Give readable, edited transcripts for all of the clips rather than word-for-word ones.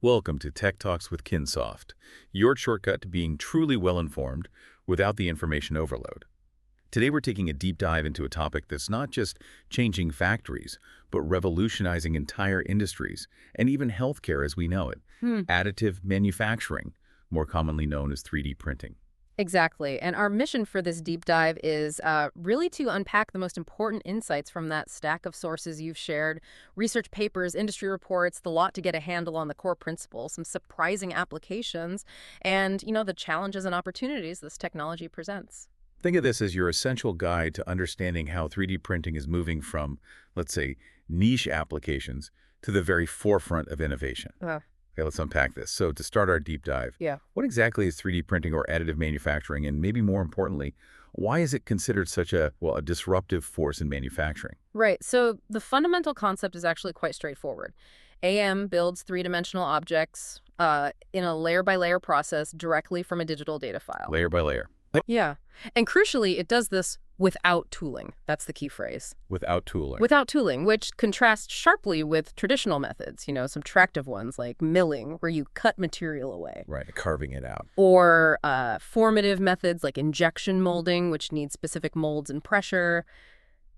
Welcome to Tech Talks with Kinsoft, your shortcut to being truly well-informed without the information overload. Today we're taking a deep dive into a topic that's not just changing factories, but revolutionizing entire industries and even healthcare as we know it. Additive manufacturing, more commonly known as 3D printing. Exactly. And our mission for this deep dive is really to unpack the most important insights from that stack of sources you've shared, research papers, industry reports, the lot to get a handle on the core principles, some surprising applications, and, the challenges and opportunities this technology presents. Think of this as your essential guide to understanding how 3D printing is moving from, let's say, niche applications to the very forefront of innovation. Okay, let's unpack this. So to start our deep dive, Yeah. what exactly is 3D printing or additive manufacturing? And maybe more importantly, why is it considered such a disruptive force in manufacturing? Right. So the fundamental concept is actually quite straightforward. AM builds three-dimensional objects in a layer-by-layer process directly from a digital data file. Layer by layer, Yeah. And crucially, it does this without tooling. That's the key phrase. without tooling. Without tooling, which contrasts sharply with traditional methods, subtractive ones like milling, where you cut material away. Right, carving it out. Or formative methods like injection molding, which needs specific molds and pressure.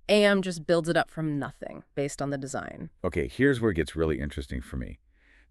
AM just builds it up from nothing based on the design. Okay, here's where it gets really interesting for me.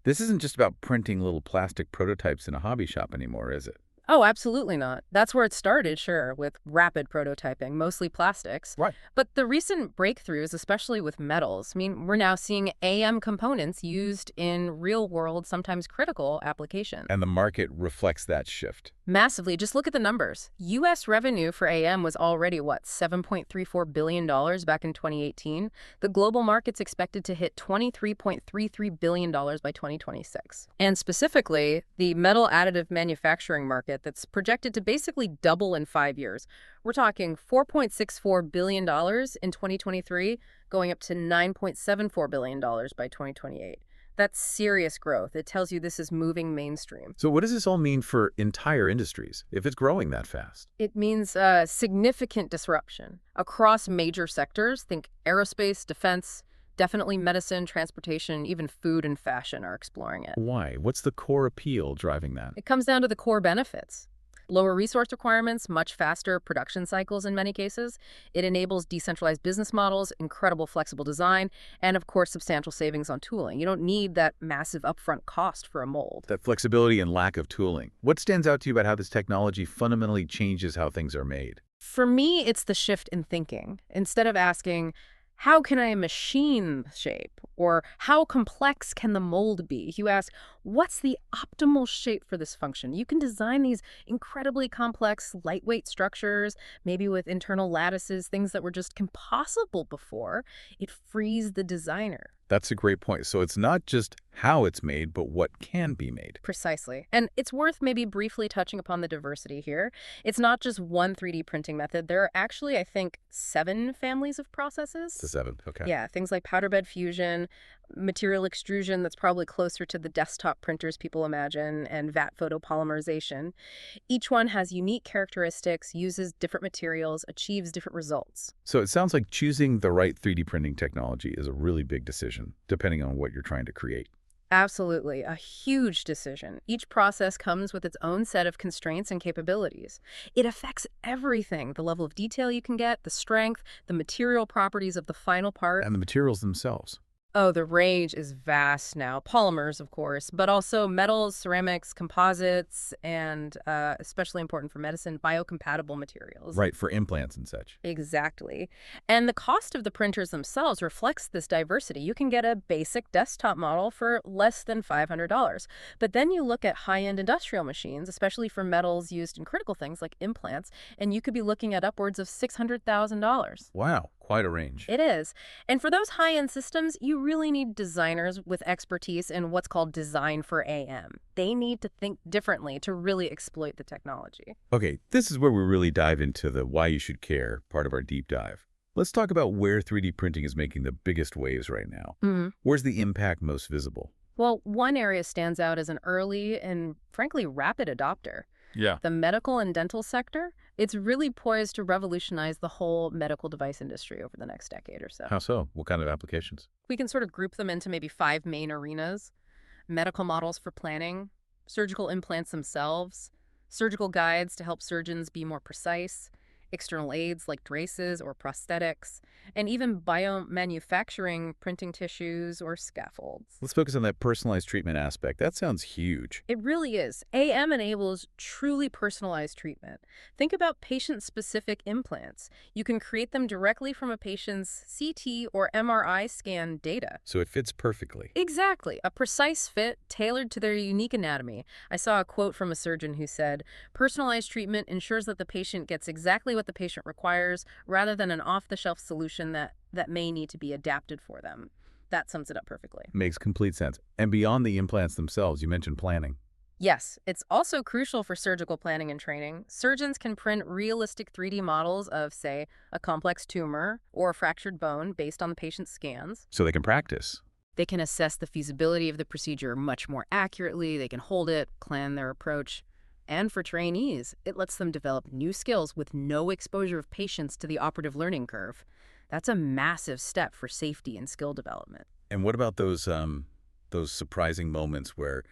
This isn't just about printing little plastic prototypes in a hobby shop anymore, is it? Oh, absolutely not. That's where it started, sure, with rapid prototyping, mostly plastics. Right. But the recent breakthroughs, especially with metals, mean we're now seeing AM components used in real-world, sometimes critical applications. And the market reflects that shift. Massively. Just look at the numbers. U.S. revenue for AM was already, $7.34 billion back in 2018. The global market's expected to hit $23.33 billion by 2026. And specifically, the metal additive manufacturing market that's projected to basically double in 5 years. We're talking $4.64 billion in 2023, going up to $9.74 billion by 2028. That's serious growth. It tells you this is moving mainstream. So what does this all mean for entire industries if it's growing that fast? It means significant disruption across major sectors. Think aerospace, defense, definitely medicine, transportation, even food and fashion are exploring it. Why? What's the core appeal driving that? It comes down to the core benefits. Lower resource requirements, much faster production cycles in many cases. It enables decentralized business models, incredible flexible design, and of course, substantial savings on tooling. You don't need that massive upfront cost for a mold. That flexibility and lack of tooling. What stands out to you about how this technology fundamentally changes how things are made? For me, it's the shift in thinking. Instead of asking, how can I machine shape? Or how complex can the mold be? You ask, what's the optimal shape for this function? You can design these incredibly complex, lightweight structures, maybe with internal lattices, things that were just impossible before. It frees the designer. That's a great point. So it's not just how it's made, but what can be made. Precisely. And it's worth maybe briefly touching upon the diversity here. It's not just one 3D printing method. There are actually, I think, 7 families of processes. It's a 7, okay. Yeah, things like powder bed fusion, material extrusion that's probably closer to the desktop printers people imagine, and vat photopolymerization. Each one has unique characteristics, uses different materials, achieves different results. So it sounds like choosing the right 3D printing technology is a really big decision, depending on what you're trying to create. Absolutely, a huge decision. Each process comes with its own set of constraints and capabilities. It affects everything, the level of detail you can get, the strength, the material properties of the final part. And the materials themselves. Oh, the range is vast now. Polymers, of course, but also metals, ceramics, composites, and especially important for medicine, biocompatible materials. Right, for implants and such. Exactly. And the cost of the printers themselves reflects this diversity. You can get a basic desktop model for less than $500. But then you look at high-end industrial machines, especially for metals used in critical things like implants, and you could be looking at upwards of $600,000. Wow, quite a range. It is. And for those high-end systems, you really need designers with expertise in what's called design for AM. They need to think differently to really exploit the technology. Okay, this is where we really dive into the why you should care part of our deep dive. Let's talk about where 3D printing is making the biggest waves right now. Where's the impact most visible? Well, one area stands out as an early and, frankly, rapid adopter. Yeah. The medical and dental sector, it's really poised to revolutionize the whole medical device industry over the next decade or so. How so? What kind of applications? We can sort of group them into maybe 5 main arenas. medical models for planning, surgical implants themselves, surgical guides to help surgeons be more precise, external aids like braces or prosthetics, and even biomanufacturing, printing tissues or scaffolds. Let's focus on that personalized treatment aspect. That sounds huge. It really is. AM enables truly personalized treatment. Think about patient-specific implants. You can create them directly from a patient's CT or MRI scan data. So it fits perfectly. Exactly. A precise fit tailored to their unique anatomy. I saw a quote from a surgeon who said, "Personalized treatment ensures that the patient gets exactly what the patient requires rather than an off-the-shelf solution that may need to be adapted for them." That sums it up perfectly. Makes complete sense. And beyond the implants themselves, you mentioned planning. Yes, it's also crucial for surgical planning and training. Surgeons can print realistic 3D models of, say, a complex tumor or a fractured bone based on the patient's scans. So they can practice. They can assess the feasibility of the procedure much more accurately. They can hold it, plan their approach. And for trainees, it lets them develop new skills with no exposure of patients to the operative learning curve. That's a massive step for safety and skill development. And what about those surprising moments where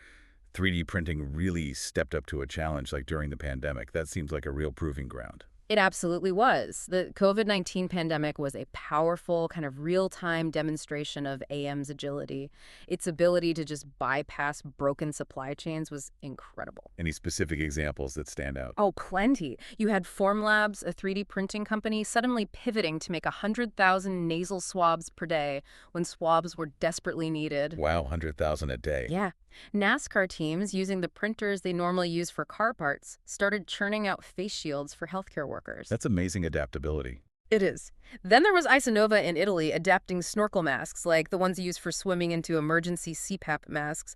3D printing really stepped up to a challenge, like during the pandemic? That seems like a real proving ground. It absolutely was. The COVID-19 pandemic was a powerful, kind of real-time demonstration of AM's agility. Its ability to just bypass broken supply chains was incredible. Any specific examples that stand out? Oh, plenty. You had Formlabs, a 3D printing company, suddenly pivoting to make 100,000 nasal swabs per day when swabs were desperately needed. Wow, 100,000 a day. Yeah. NASCAR teams, using the printers they normally use for car parts, started churning out face shields for healthcare workers. That's amazing adaptability. It is. Then there was Isanova in Italy adapting snorkel masks, like the ones used for swimming, into emergency CPAP masks.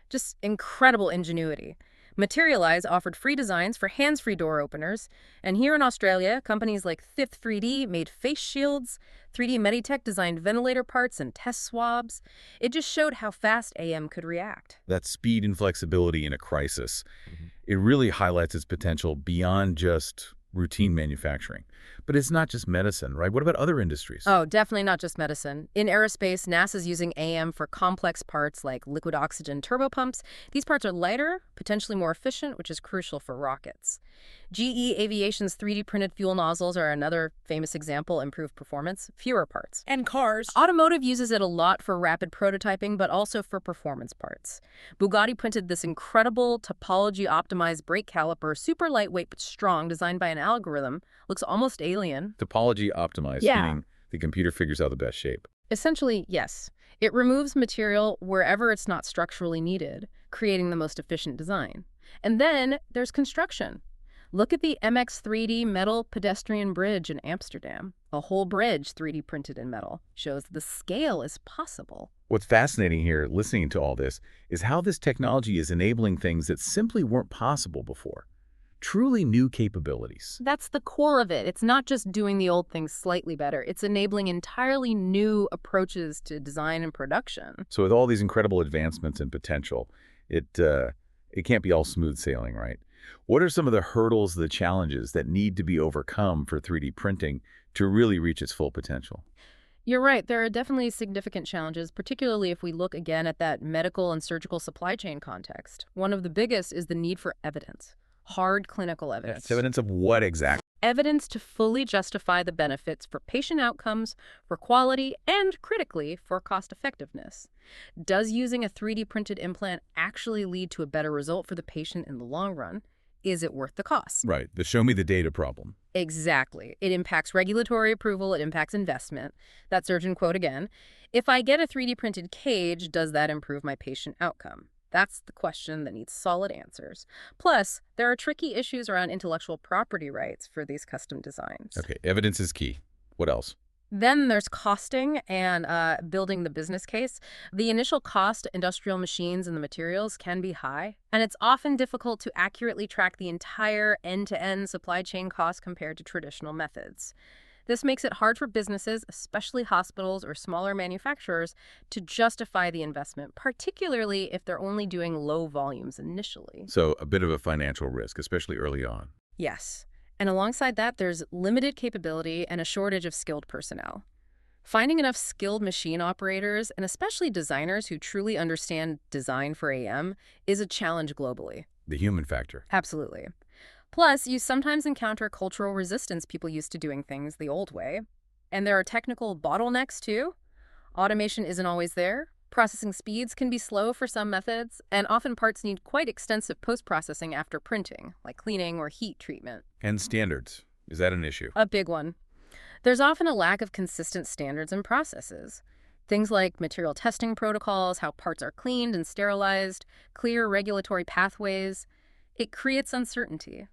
Just incredible ingenuity. Materialize offered free designs for hands-free door openers. And here in Australia, companies like Fifth 3D made face shields. 3D Meditech designed ventilator parts and test swabs. It just showed how fast AM could react. That speed and flexibility in a crisis, it really highlights its potential beyond just routine manufacturing. But it's not just medicine, right? What about other industries? Oh, definitely not just medicine. In aerospace, NASA's using AM for complex parts like liquid oxygen turbopumps. These parts are lighter, potentially more efficient, which is crucial for rockets. GE Aviation's 3D printed fuel nozzles are another famous example. Improved performance, fewer parts. And cars. Automotive uses it a lot for rapid prototyping, but also for performance parts. Bugatti printed this incredible topology-optimized brake caliper, super lightweight but strong, designed by an algorithm. Looks almost alien. Topology optimized, Yeah. meaning the computer figures out the best shape. Essentially, yes. It removes material wherever it's not structurally needed, creating the most efficient design. And then there's construction. Look at the MX3D metal pedestrian bridge in Amsterdam. A whole bridge 3D printed in metal shows the scale is possible. What's fascinating here, listening to all this, is how this technology is enabling things that simply weren't possible before. Truly new capabilities. That's the core of it. It's not just doing the old things slightly better. It's enabling entirely new approaches to design and production. So with all these incredible advancements and potential, it can't be all smooth sailing, right? What are some of the hurdles, the challenges that need to be overcome for 3D printing to really reach its full potential? You're right. There are definitely significant challenges, particularly if we look again at that medical and surgical supply chain context. One of the biggest is the need for evidence. Hard clinical evidence. It's evidence of what exactly? Evidence to fully justify the benefits for patient outcomes, for quality, and, critically, for cost-effectiveness. Does using a 3D printed implant actually lead to a better result for the patient in the long run? Is it worth the cost? Right, the show me the data problem. Exactly. It impacts regulatory approval, it impacts investment. That surgeon quote again, "If I get a 3D printed cage, does that improve my patient outcome?" That's the question that needs solid answers. Plus, there are tricky issues around intellectual property rights for these custom designs. Okay, evidence is key. What else? Then there's costing and building the business case. The initial cost to industrial machines and the materials can be high, and it's often difficult to accurately track the entire end-to-end supply chain cost compared to traditional methods. This makes it hard for businesses, especially hospitals or smaller manufacturers, to justify the investment, particularly if they're only doing low volumes initially. So a bit of a financial risk, especially early on. Yes. And alongside that, there's limited capability and a shortage of skilled personnel. Finding enough skilled machine operators, and especially designers who truly understand design for AM, is a challenge globally. The human factor. Absolutely. Plus, you sometimes encounter cultural resistance people used to doing things the old way. And there are technical bottlenecks, too. Automation isn't always there. Processing speeds can be slow for some methods, and often parts need quite extensive post-processing after printing, like cleaning or heat treatment. And standards. Is that an issue? A big one. There's often a lack of consistent standards and processes. Things like material testing protocols, how parts are cleaned and sterilized, clear regulatory pathways. It creates uncertainty.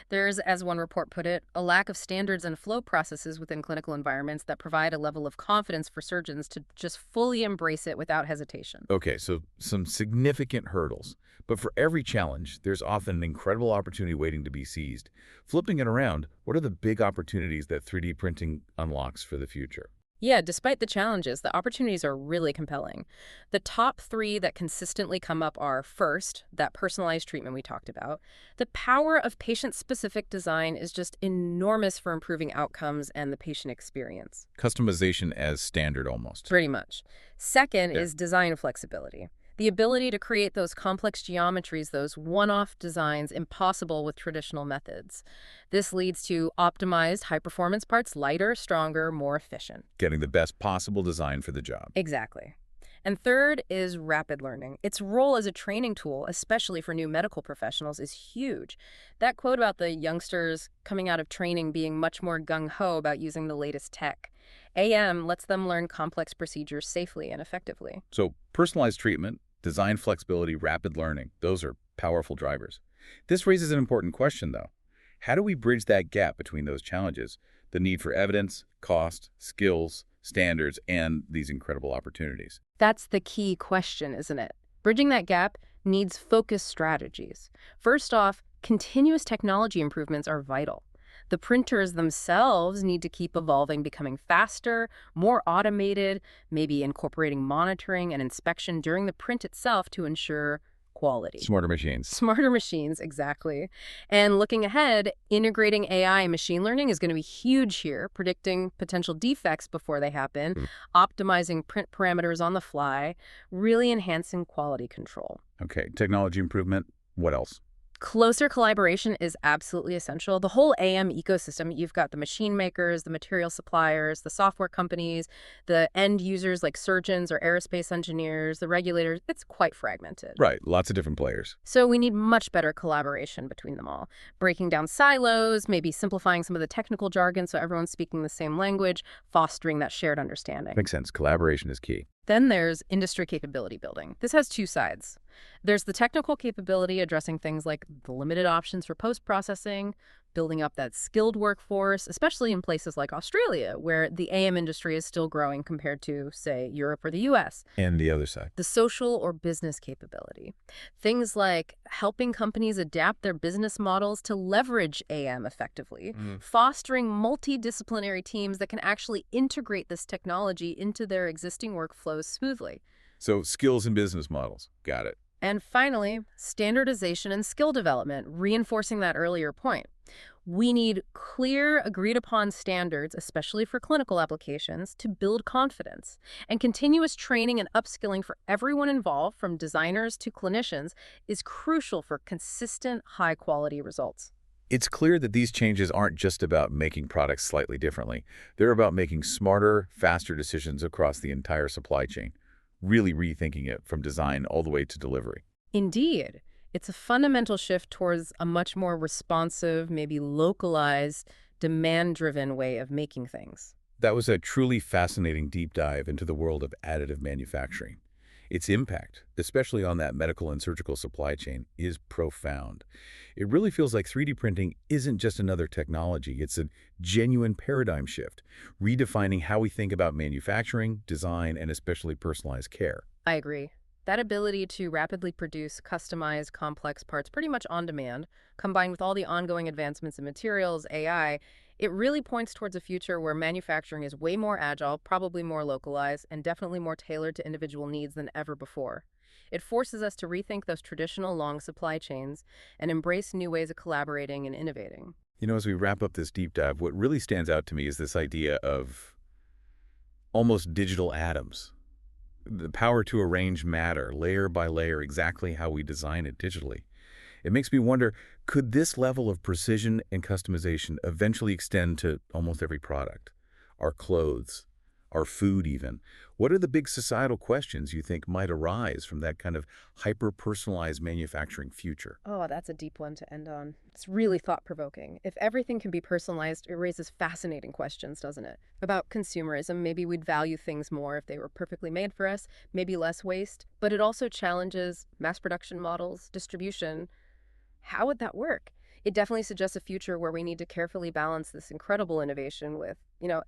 There's, as one report put it, a lack of standards and flow processes within clinical environments that provide a level of confidence for surgeons to just fully embrace it without hesitation. Okay, so some significant hurdles. But for every challenge, there's often an incredible opportunity waiting to be seized. Flipping it around, what are the big opportunities that 3D printing unlocks for the future? Yeah, despite the challenges, the opportunities are really compelling. The top three that consistently come up are, first, that personalized treatment we talked about. The power of patient-specific design is just enormous for improving outcomes and the patient experience. Customization as standard almost. Pretty much. Second Yeah. is design flexibility. The ability to create those complex geometries, those one-off designs impossible with traditional methods. This leads to optimized high-performance parts, lighter, stronger, more efficient. Getting the best possible design for the job. Exactly. And third is rapid learning. Its role as a training tool, especially for new medical professionals, is huge. That quote about the youngsters coming out of training being much more gung-ho about using the latest tech. AM lets them learn complex procedures safely and effectively. So personalized treatment, design flexibility, rapid learning, those are powerful drivers. This raises an important question, though. How do we bridge that gap between those challenges, the need for evidence, cost, skills, standards, and these incredible opportunities? That's the key question, isn't it? Bridging that gap needs focused strategies. First off, continuous technology improvements are vital. The printers themselves need to keep evolving, becoming faster, more automated, maybe incorporating monitoring and inspection during the print itself to ensure quality. Smarter machines. Smarter machines, exactly. And looking ahead, integrating AI and machine learning is going to be huge here, predicting potential defects before they happen, optimizing print parameters on the fly, really enhancing quality control. Okay, technology improvement, what else? Closer collaboration is absolutely essential. The whole AM ecosystem, you've got the machine makers, the material suppliers, the software companies, the end users like surgeons or aerospace engineers, the regulators. It's quite fragmented. Right, lots of different players. So we need much better collaboration between them all. Breaking down silos, maybe simplifying some of the technical jargon so everyone's speaking the same language, fostering that shared understanding. Makes sense. Collaboration is key. Then there's industry capability building. This has two sides. There's the technical capability addressing things like the limited options for post-processing, building up that skilled workforce, especially in places like Australia, where the AM industry is still growing compared to, say, Europe or the US. And the other side. The social or business capability. Things like helping companies adapt their business models to leverage AM effectively, fostering multidisciplinary teams that can actually integrate this technology into their existing workflows smoothly. So skills and business models. Got it. And finally, standardization and skill development, reinforcing that earlier point. We need clear, agreed-upon standards, especially for clinical applications, to build confidence. And continuous training and upskilling for everyone involved, from designers to clinicians, is crucial for consistent, high-quality results. It's clear that these changes aren't just about making products slightly differently. They're about making smarter, faster decisions across the entire supply chain, really rethinking it from design all the way to delivery. Indeed. It's a fundamental shift towards a much more responsive, maybe localized, demand-driven way of making things. That was a truly fascinating deep dive into the world of additive manufacturing. Its impact, especially on that medical and surgical supply chain, is profound. It really feels like 3D printing isn't just another technology. It's a genuine paradigm shift, redefining how we think about manufacturing, design, and especially personalized care. I agree. That ability to rapidly produce customized, complex parts pretty much on demand, combined with all the ongoing advancements in materials, AI, it really points towards a future where manufacturing is way more agile, probably more localized, and definitely more tailored to individual needs than ever before. It forces us to rethink those traditional long supply chains and embrace new ways of collaborating and innovating. You know, as we wrap up this deep dive, what really stands out to me is this idea of almost digital atoms. The power to arrange matter layer by layer exactly how we design it digitally. It makes me wonder, could this level of precision and customization eventually extend to almost every product? Our clothes, our food even. What are the big societal questions you think might arise from that kind of hyper-personalized manufacturing future? Oh, that's a deep one to end on. It's really thought-provoking. If everything can be personalized, it raises fascinating questions, doesn't it? About consumerism, maybe we'd value things more if they were perfectly made for us, maybe less waste. But it also challenges mass production models, distribution. How would that work? It definitely suggests a future where we need to carefully balance this incredible innovation with,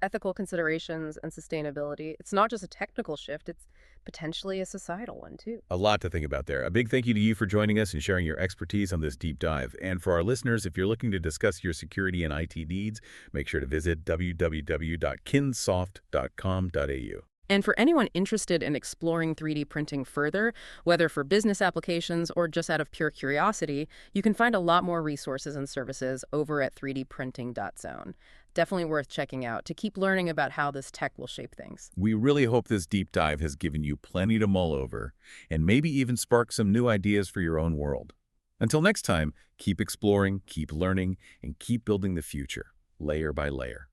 ethical considerations and sustainability. It's not just a technical shift, it's potentially a societal one, too. A lot to think about there. A big thank you to you for joining us and sharing your expertise on this deep dive. And for our listeners, if you're looking to discuss your security and IT needs, make sure to visit www.kinsoft.com.au. And for anyone interested in exploring 3D printing further, whether for business applications or just out of pure curiosity, you can find a lot more resources and services over at 3dprinting.zone. Definitely worth checking out to keep learning about how this tech will shape things. We really hope this deep dive has given you plenty to mull over and maybe even spark some new ideas for your own world. Until next time, keep exploring, keep learning, and keep building the future, layer by layer.